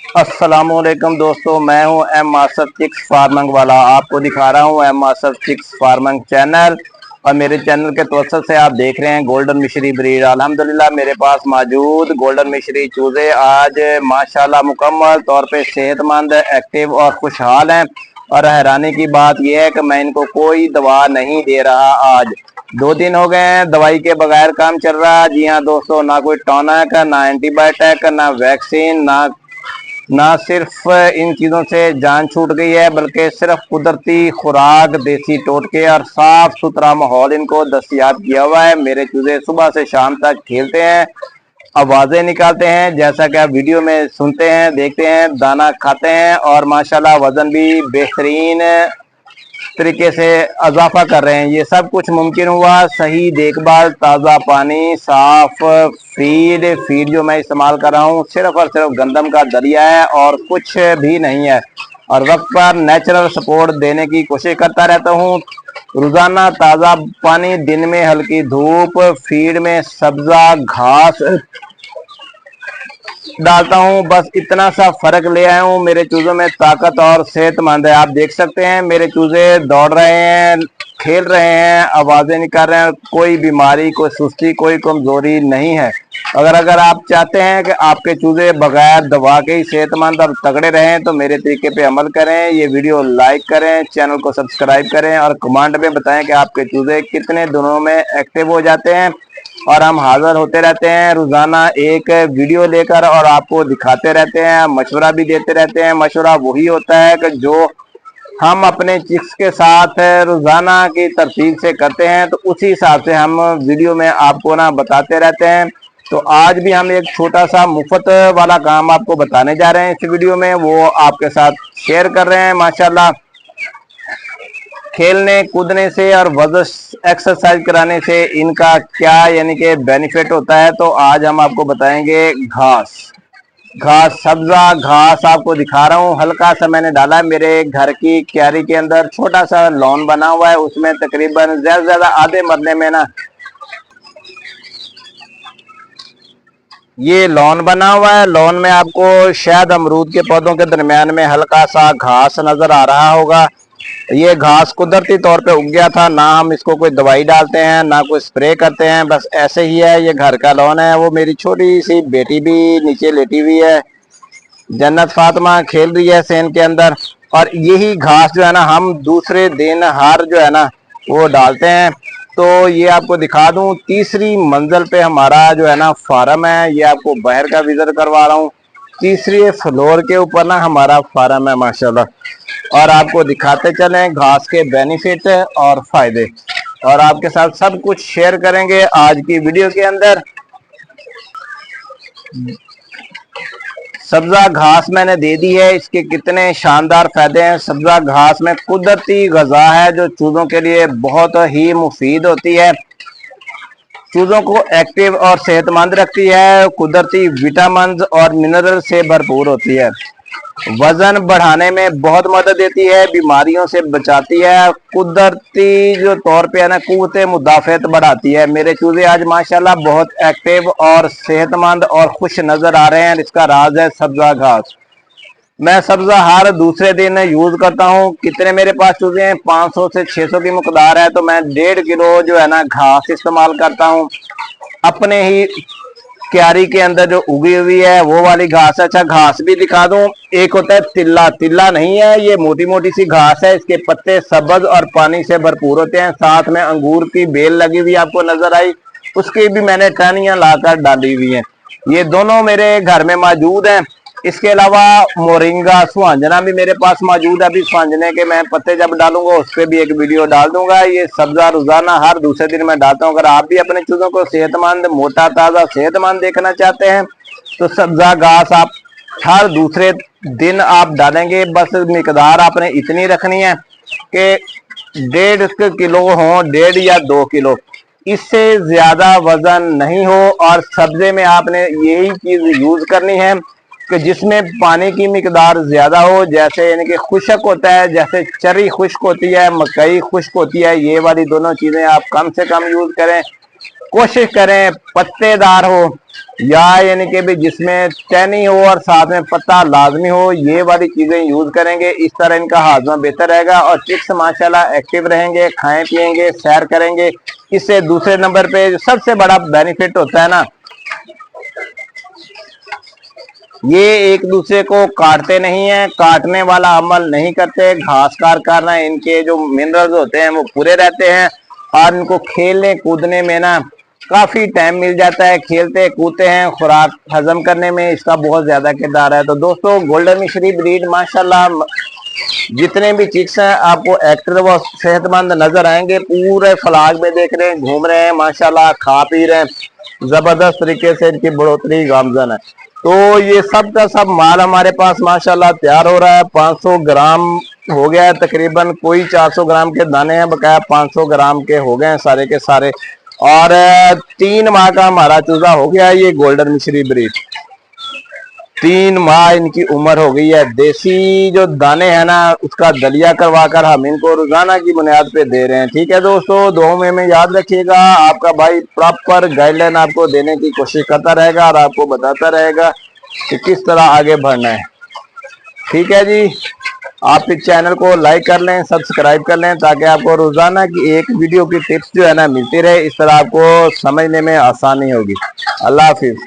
अस्सलामुअलैकुम दोस्तों, मैं हूं एम मासद चिक्स फार्मिंग वाला। आपको दिखा रहा हूं M Masad chicks farming channel. और मेरे चैनल के तवज्जुह से आप देख रहे हैं गोल्डन मिशरी ब्रीड। अल्हम्दुलिल्लाह मेरे पास मौजूद गोल्डन मिशरी चूजे आज माशाल्लाह मुकम्मल तौर पे सेहतमंद, एक्टिव और खुशहाल हैं। और हैरानी की बात यह है कि मैं इनको कोई दवा नहीं दे रहा। आज 2 दिन हो गए हैं दवाई के बगैर काम चल रहा है। जी हाँ दोस्तों, ना कोई टॉनिक, ना एंटीबायोटिक, ना वैक्सीन, ना सिर्फ इन चीज़ों से जान छूट गई है, बल्कि सिर्फ कुदरती खुराक, देसी टोटके और साफ सुथरा माहौल इनको दस्तयाब किया हुआ है। मेरे चूजे सुबह से शाम तक खेलते हैं, आवाज़ें निकालते हैं, जैसा कि आप वीडियो में सुनते हैं, देखते हैं, दाना खाते हैं और माशाल्लाह वज़न भी बेहतरीन तरीके से इजाफा कर रहे हैं। ये सब कुछ मुमकिन हुआ सही देखभाल, ताज़ा पानी, साफ फीड जो मैं इस्तेमाल कर रहा हूँ सिर्फ और सिर्फ गंदम का दलिया है और कुछ भी नहीं है। और वक्त पर नेचुरल सपोर्ट देने की कोशिश करता रहता हूँ। रोजाना ताज़ा पानी, दिन में हल्की धूप, फीड में सब्जा घास डालता हूँ। बस इतना सा फर्क ले आया हूँ। मेरे चूजों में ताकत और सेहतमंद है। आप देख सकते हैं मेरे चूजे दौड़ रहे हैं, खेल रहे हैं, आवाजें निकाल रहे हैं। कोई बीमारी, कोई सुस्ती, कोई कमजोरी नहीं है। अगर आप चाहते हैं कि आपके चूजे बगैर दवा के ही सेहतमंद और तगड़े रहें तो मेरे तरीके पे अमल करें। ये वीडियो लाइक करें, चैनल को सब्सक्राइब करें और कमेंट में बताएं कि आपके चूजे कितने दिनों में एक्टिव हो जाते हैं। और हम हाजिर होते रहते हैं रोजाना एक वीडियो लेकर और आपको दिखाते रहते हैं, मशवरा भी देते रहते हैं। मशवरा वही होता है कि जो हम अपने चिक्स के साथ रोजाना की तरतीब से करते हैं, तो उसी हिसाब से हम वीडियो में आपको ना बताते रहते हैं। तो आज भी हम एक छोटा सा मुफ्त वाला काम आपको बताने जा रहे हैं इस वीडियो में, वो आपके साथ शेयर कर रहे हैं। माशाल्लाह खेलने कूदने से और वजन एक्सरसाइज कराने से इनका क्या यानी कि बेनिफिट होता है, तो आज हम आपको बताएंगे। घास घास सब्जा घास आपको दिखा रहा हूँ। हल्का सा मैंने डाला है, मेरे घर की क्यारी के अंदर छोटा सा लॉन बना हुआ है, उसमें तकरीबन ज्यादा से ज्यादा आधे मरले में ना ये लॉन बना हुआ है। लॉन में आपको शायद अमरूद के पौधों के दरमियान में हल्का सा घास नजर आ रहा होगा। ये घास कुदरती तौर पे उग गया था, ना हम इसको कोई दवाई डालते हैं, ना कोई स्प्रे करते हैं, बस ऐसे ही है। ये घर का लॉन है। वो मेरी छोटी सी बेटी भी नीचे लेटी हुई है, जन्नत फातिमा खेल रही है सेन के अंदर। और यही घास जो है ना हम दूसरे दिन हर जो है ना वो डालते हैं। तो ये आपको दिखा दूं, तीसरी मंजिल पे हमारा जो है ना फार्म है। ये आपको बाहर का विजिट करवा रहा हूँ। तीसरी फ्लोर के ऊपर ना हमारा फार्म है माशाल्लाह। और आपको दिखाते चलें घास के बेनिफिट और फायदे, और आपके साथ सब कुछ शेयर करेंगे आज की वीडियो के अंदर। सब्जा घास मैंने दे दी है, इसके कितने शानदार फायदे हैं। सब्जा घास में कुदरती गजा है जो चूजों के लिए बहुत ही मुफीद होती है, चूजों को एक्टिव और सेहतमंद रखती है, कुदरती विटामिन और मिनरल से भरपूर होती है, वजन बढ़ाने में बहुत मदद देती है, बीमारियों से बचाती है, कुदरती जो तौर पे है ना कुव्वते मुदाफियत बढ़ाती है। मेरे चूजे आज माशाल्लाह बहुत एक्टिव और सेहतमंद और खुश नजर आ रहे हैं। इसका राज है सब्जा घास। मैं सब्जा हर दूसरे दिन यूज करता हूँ। कितने मेरे पास चूजे हैं, 500 से 600 की मकदार है, तो मैं 1.5 किलो जो है ना घास इस्तेमाल करता हूँ अपने ही क्यारी के अंदर जो उगी हुई है वो वाली घास। अच्छा घास भी दिखा दूं, एक होता है तिल्ला, तिल्ला नहीं है, ये मोटी मोटी सी घास है। इसके पत्ते सब्ज और पानी से भरपूर होते हैं। साथ में अंगूर की बेल लगी हुई आपको नजर आई, उसकी भी मैंने टहनियां लाकर डाली हुई हैं। ये दोनों मेरे घर में मौजूद हैं। इसके अलावा मोरिंगा सुहांजना भी मेरे पास मौजूद है। अभी सुहांजने के मैं पत्ते जब डालूंगा उस पर भी एक वीडियो डाल दूंगा। ये सब्जा रोजाना हर दूसरे दिन मैं डालता हूँ। अगर आप भी अपने चूजों को सेहतमंद, मोटा ताजा सेहतमंद देखना चाहते हैं तो सब्जा घास आप हर दूसरे दिन आप डालेंगे। बस मिकदार आपने इतनी रखनी है कि 1.5 किलो हो, 1.5 या 2 किलो, इससे ज्यादा वजन नहीं हो। और सब्जे में आपने यही चीज यूज करनी है कि जिसमें पानी की मिकदार ज्यादा हो, जैसे यानी कि खुश्क होता है, जैसे चरी खुश्क होती है, मकई खुश्क होती है, ये वाली दोनों चीजें आप कम से कम यूज करें। कोशिश करें पत्तेदार हो या यानी कि भी जिसमें टहनी हो और साथ में पत्ता लाजमी हो, ये वाली चीजें यूज करेंगे। इस तरह इनका हाजमा बेहतर रहेगा और चिक्स माशाल्लाह एक्टिव रहेंगे, खाएं पिएंगे, सैर करेंगे। इससे दूसरे नंबर पे जो सबसे बड़ा बेनिफिट होता है ना, ये एक दूसरे को काटते नहीं है, काटने वाला अमल नहीं करते, घास करना, इनके जो मिनरल्स होते हैं वो पूरे रहते हैं और इनको खेलने कूदने में ना काफी टाइम मिल जाता है, खेलते कूदते हैं, खुराक हजम करने में इसका बहुत ज्यादा किरदार है। तो दोस्तों गोल्डन मिश्री ब्रीड माशाल्लाह जितने भी चिक्स हैं आपको एक्टिव व सेहतमंद नजर आएंगे, पूरे फलाग में देख रहे हैं, घूम रहे हैं माशाल्लाह, खा पी रहे हैं, जबरदस्त तरीके से इनकी बढ़ोतरी गामजन है। तो ये सब का सब माल हमारे पास माशाल्लाह तैयार हो रहा है। 500 ग्राम हो गया है तकरीबन, कोई 400 ग्राम के दाने हैं, बकाया 500 ग्राम के हो गए हैं सारे के सारे। और 3 माह का हमारा चूजा हो गया है ये गोल्डन मिश्री ब्रीड। 3 माह इनकी उम्र हो गई है। देसी जो दाने हैं ना उसका दलिया करवाकर हम इनको रोजाना की बुनियाद पे दे रहे हैं। ठीक है दोस्तों, दुआ में याद रखिएगा, आपका भाई प्रॉपर गाइडलाइन आपको देने की कोशिश करता रहेगा और आपको बताता रहेगा कि किस तरह आगे बढ़ना है। ठीक है जी, आप इस चैनल को लाइक कर लें, सब्सक्राइब कर लें ताकि आपको रोजाना की एक वीडियो की टिप्स जो है ना मिलती रहे, इस तरह आपको समझने में आसानी होगी। अल्लाह हाफिज।